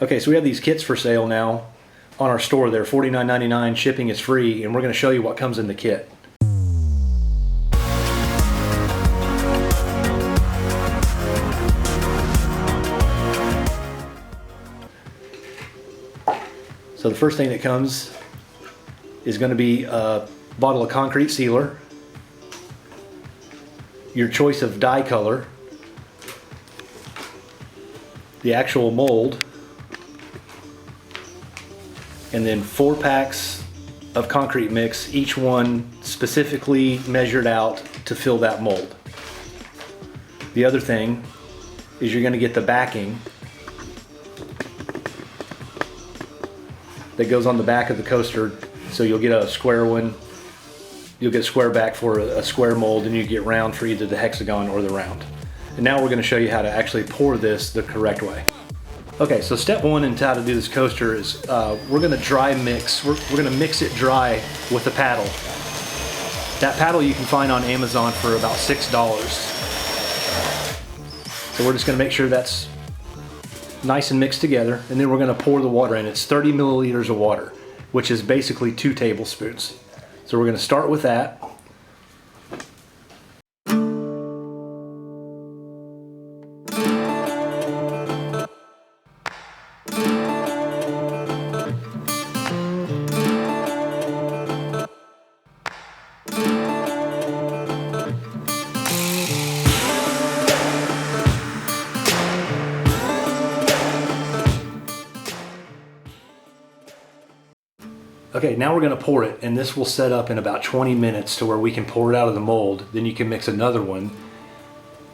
Okay, so we have these kits for sale now on our store. They're $49.99, shipping is free, and we're going to show you what comes in the kit. So the first thing that comes is going to be a bottle of concrete sealer, your choice of dye color, the actual mold, and then 4 packs of concrete mix, each one specifically measured out to fill that mold. The other thing is you're going to get the backing that goes on the back of the coaster, so you'll get a square one, you'll get a square back for a square mold, and you get round for either the hexagon or the round. And now we're going to show you how to actually pour this the correct way. Okay, so step one in how to do this coaster is we're going to dry mix. We're going to mix it dry with a paddle. That paddle you can find on Amazon for about $6. So we're just going to make sure that's nice and mixed together, and then we're going to pour the water in. It's 30 milliliters of water, which is basically 2 tablespoons. So we're going to start with that. Okay, now we're going to pour it, and this will set up in about 20 minutes to where we can pour it out of the mold. Then you can mix another one,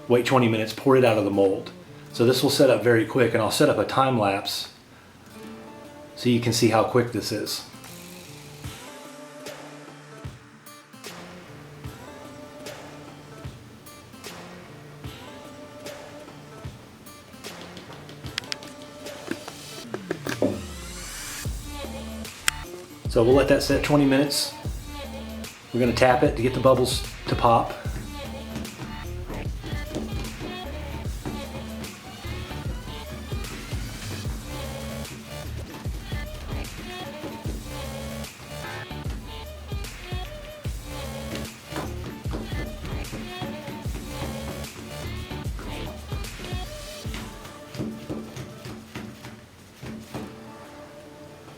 wait 20 minutes, pour it out of the mold. So this will set up very quick, and I'll set up a time lapse so you can see how quick this is. So we'll let that set 20 minutes. We're going to tap it to get the bubbles to pop.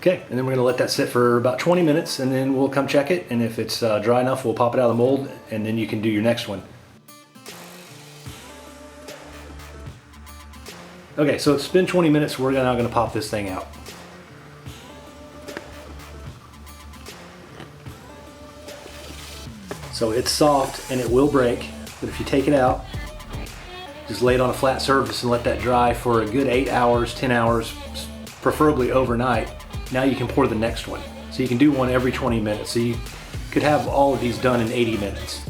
Okay, and then we're going to let that sit for about 20 minutes, and then we'll come check it, and if it's dry enough, we'll pop it out of the mold, and then you can do your next one. Okay, so it's been 20 minutes, we're now going to pop this thing out. So it's soft and it will break, but if you take it out, just lay it on a flat surface and let that dry for a good 8 hours, 10 hours, preferably overnight. Now you can pour the next one. So you can do one every 20 minutes. So you could have all of these done in 80 minutes.